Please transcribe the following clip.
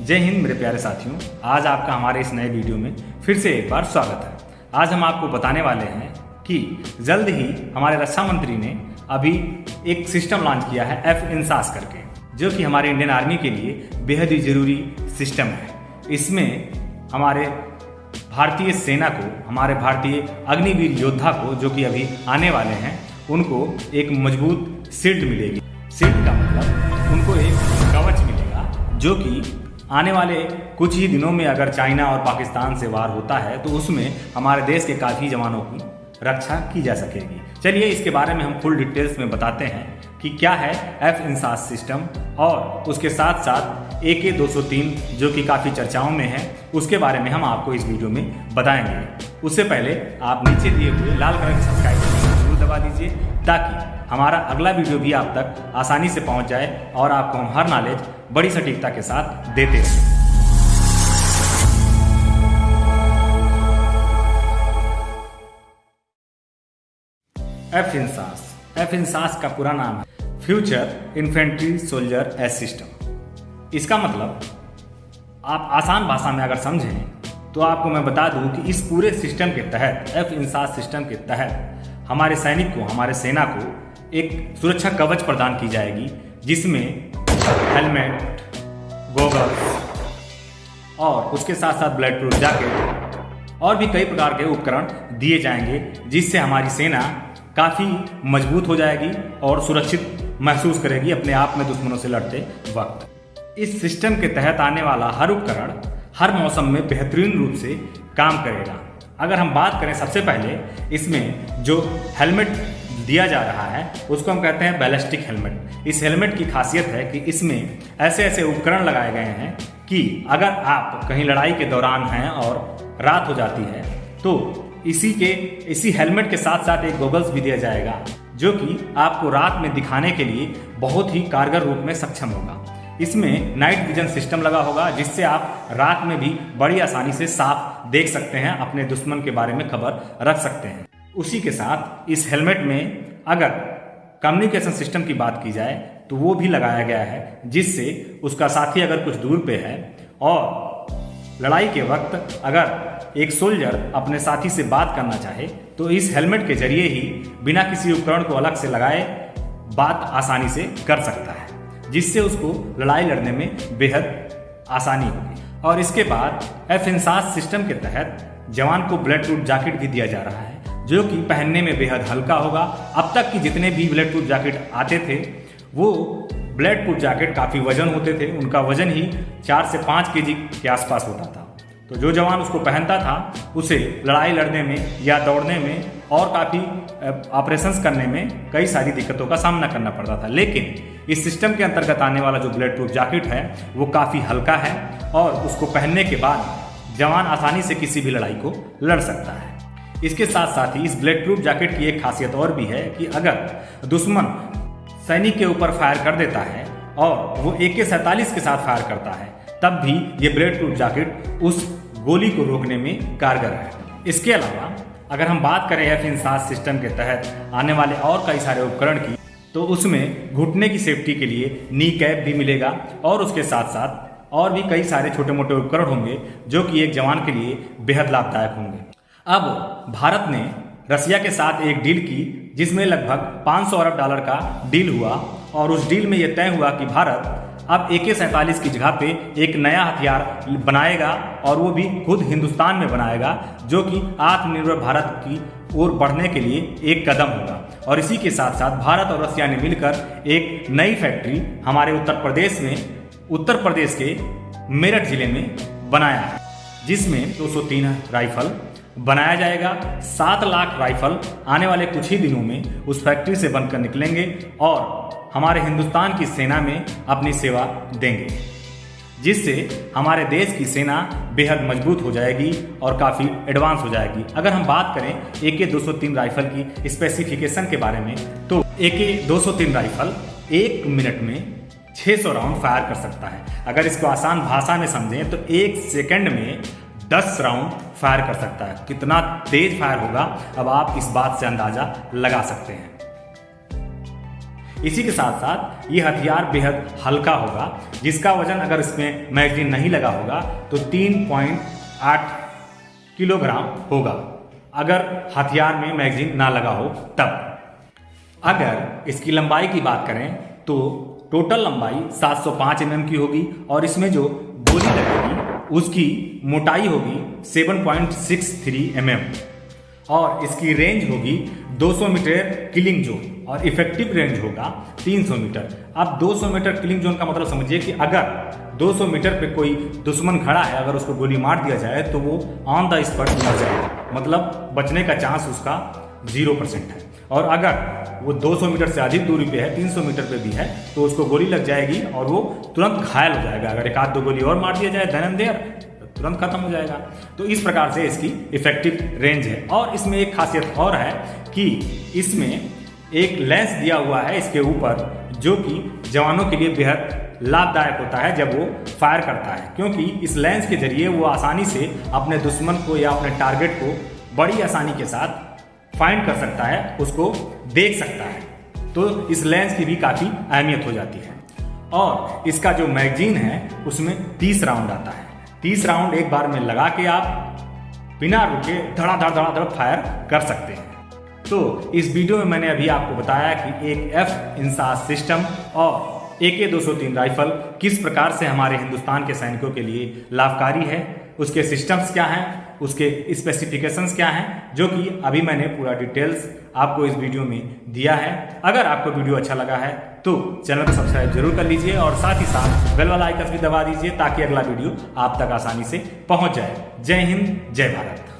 जय हिंद मेरे प्यारे साथियों, आज आपका हमारे इस नए वीडियो में फिर से एक बार स्वागत है। आज हम आपको बताने वाले हैं कि जल्द ही हमारे रक्षा मंत्री ने अभी एक सिस्टम लॉन्च किया है F-INSAS करके, जो कि हमारे इंडियन आर्मी के लिए बेहद ही जरूरी सिस्टम है। इसमें हमारे भारतीय सेना को, हमारे भारतीय अग्निवीर योद्धा को जो कि अभी आने वाले हैं, उनको एक मजबूत शील्ड मिलेगी। शील्ड का मतलब उनको एक कवच मिलेगा, जो कि आने वाले कुछ ही दिनों में अगर चाइना और पाकिस्तान से वार होता है तो उसमें हमारे देश के काफ़ी जवानों की रक्षा की जा सकेगी। चलिए इसके बारे में हम फुल डिटेल्स में बताते हैं कि क्या है F-INSAS सिस्टम, और उसके साथ साथ AK-203 जो कि काफ़ी चर्चाओं में है, उसके बारे में हम आपको इस वीडियो में बताएंगे। उससे पहले आप नीचे दिए हुए लाल कलर के सब्सक्राइब बटन जरूर दबा दीजिए, ताकि हमारा अगला वीडियो भी आप तक आसानी से पहुंच जाए और आपको हम हर नॉलेज बड़ी सटीकता के साथ देते रहें। F-INSAS का पूरा नाम है future infantry soldier S system. इसका मतलब आप आसान भाषा में अगर समझें तो आपको मैं बता दूं कि इस पूरे सिस्टम के तहत, F-INSAS सिस्टम के तहत हमारे सैनिक को, हमारे सेना को एक सुरक्षा कवच प्रदान की जाएगी, जिसमें हेलमेट, गोगल्स और उसके साथ साथ ब्लड प्रूफ जैकेट और भी कई प्रकार के उपकरण दिए जाएंगे, जिससे हमारी सेना काफ़ी मजबूत हो जाएगी और सुरक्षित महसूस करेगी अपने आप में दुश्मनों से लड़ते वक्त। इस सिस्टम के तहत आने वाला हर उपकरण हर मौसम में बेहतरीन रूप से काम करेगा। अगर हम बात करें, सबसे पहले इसमें जो हेलमेट दिया जा रहा है उसको हम कहते हैं बैलिस्टिक हेलमेट। इस हेलमेट की खासियत है कि इसमें ऐसे ऐसे उपकरण लगाए गए हैं कि अगर आप कहीं लड़ाई के दौरान हैं और रात हो जाती है तो इसी हेलमेट के साथ साथ एक गॉगल्स भी दिया जाएगा, जो कि आपको रात में दिखाने के लिए बहुत ही कारगर रूप में सक्षम होगा। इसमें नाइट विजन सिस्टम लगा होगा, जिससे आप रात में भी बड़ी आसानी से साफ देख सकते हैं, अपने दुश्मन के बारे में खबर रख सकते हैं। उसी के साथ इस हेलमेट में अगर कम्युनिकेशन सिस्टम की बात की जाए तो वो भी लगाया गया है, जिससे उसका साथी अगर कुछ दूर पे है और लड़ाई के वक्त अगर एक सोल्जर अपने साथी से बात करना चाहे तो इस हेलमेट के जरिए ही बिना किसी उपकरण को अलग से लगाए बात आसानी से कर सकता है, जिससे उसको लड़ाई लड़ने में बेहद आसानी होगी। और इसके बाद F-INSAS सिस्टम के तहत जवान को ब्लड प्रूफ जैकेट भी दिया जा रहा है, जो कि पहनने में बेहद हल्का होगा। अब तक की जितने भी ब्लड प्रूफ जैकेट आते थे वो ब्लड प्रूफ जैकेट काफ़ी वजन होते थे, उनका वजन ही 4 से 5 केजी के आसपास होता था। तो जो जवान उसको पहनता था उसे लड़ाई लड़ने में या दौड़ने में और काफ़ी ऑपरेशंस करने में कई सारी दिक्कतों का सामना करना पड़ता था। लेकिन इस सिस्टम के अंतर्गत आने वाला जो ब्लड प्रूफ जैकेट है वो काफ़ी हल्का है और उसको पहनने के बाद जवान आसानी से किसी भी लड़ाई को लड़ सकता है। इसके साथ साथ ही इस ब्लड प्रूफ जैकेट की एक खासियत और भी है कि अगर दुश्मन सैनिक के ऊपर फायर कर देता है और वो AK-47 के साथ फायर करता है, तब भी ये ब्लड प्रूफ जैकेट उस गोली को रोकने में कारगर है। इसके अलावा अगर हम बात करें F-INSAS सिस्टम के तहत आने वाले और कई सारे उपकरण की, तो उसमें घुटने की सेफ्टी के लिए नी कैप भी मिलेगा और उसके साथ साथ और भी कई सारे छोटे मोटे उपकरण होंगे, जो कि एक जवान के लिए बेहद लाभदायक होंगे। अब भारत ने रसिया के साथ एक डील की, जिसमें लगभग $500 अरब का डील हुआ, और उस डील में यह तय हुआ कि भारत अब AK-47 की जगह पे एक नया हथियार बनाएगा और वो भी खुद हिंदुस्तान में बनाएगा, जो कि आत्मनिर्भर भारत की ओर बढ़ने के लिए एक कदम होगा। और इसी के साथ साथ भारत और रसिया ने मिलकर एक नई फैक्ट्री हमारे उत्तर प्रदेश के मेरठ जिले में बनाया है, जिसमें 203 राइफल बनाया जाएगा। 7 लाख राइफल आने वाले कुछ ही दिनों में उस फैक्ट्री से बनकर निकलेंगे और हमारे हिंदुस्तान की सेना में अपनी सेवा देंगे, जिससे हमारे देश की सेना बेहद मजबूत हो जाएगी और काफ़ी एडवांस हो जाएगी। अगर हम बात करें AK-203 राइफल की स्पेसिफिकेशन के बारे में, तो AK-203 राइफल 1 मिनट में 600 राउंड फायर कर सकता है। अगर इसको आसान भाषा में समझें तो 1 सेकंड में 10 राउंड फायर कर सकता है। कितना तेज फायर होगा अब आप इस बात से अंदाजा लगा सकते हैं। इसी के साथ साथ ये हथियार बेहद हल्का होगा, जिसका वजन अगर इसमें मैगजीन नहीं लगा होगा तो 3.8 किलोग्राम होगा, अगर हथियार में मैगजीन ना लगा हो तब। अगर इसकी लंबाई की बात करें तो टोटल लंबाई 705 mm की होगी और इसमें जो गोली लगेगी उसकी मोटाई होगी 7.63 mm और इसकी रेंज होगी 200 मीटर किलिंग जोन और इफेक्टिव रेंज होगा 300 मीटर। अब 200 मीटर किलिंग जोन का मतलब समझिए कि अगर 200 मीटर पे कोई दुश्मन खड़ा है, अगर उसको गोली मार दिया जाए तो वो ऑन द स्पॉट मर जाएगा, मतलब बचने का चांस उसका 0% है। और अगर वो 200 मीटर से अधिक दूरी पे है, 300 मीटर पे भी है, तो उसको गोली लग जाएगी और वो तुरंत घायल हो जाएगा। अगर एक आध दो गोली और मार दिया जाए देन एंड देयर, तुरंत खत्म हो जाएगा। तो इस प्रकार से इसकी इफेक्टिव रेंज है। और इसमें एक खासियत और है कि इसमें एक लेंस दिया हुआ है इसके ऊपर, जो कि जवानों के लिए बेहद लाभदायक होता है जब वो फायर करता है, क्योंकि इस लेंस के जरिए वो आसानी से अपने दुश्मन को या अपने टारगेट को बड़ी आसानी के साथ फाइंड कर सकता है, उसको देख सकता है। तो इस लेंस की भी काफ़ी अहमियत हो जाती है। और इसका जो मैगजीन है उसमें 30 राउंड आता है। 30 राउंड एक बार में लगा के आप बिना रुके धड़ाधड़ फायर कर सकते हैं। तो इस वीडियो में मैंने अभी आपको बताया कि एक F-INSAS सिस्टम और AK-203 राइफल किस प्रकार से हमारे हिंदुस्तान के सैनिकों के लिए लाभकारी है, उसके सिस्टम्स क्या हैं, उसके स्पेसिफिकेशंस क्या हैं, जो कि अभी मैंने पूरा डिटेल्स आपको इस वीडियो में दिया है। अगर आपको वीडियो अच्छा लगा है तो चैनल को सब्सक्राइब जरूर कर लीजिए और साथ ही साथ बेल वाला आइकन भी दबा दीजिए ताकि अगला वीडियो आप तक आसानी से पहुंच जाए। जय हिंद, जय भारत।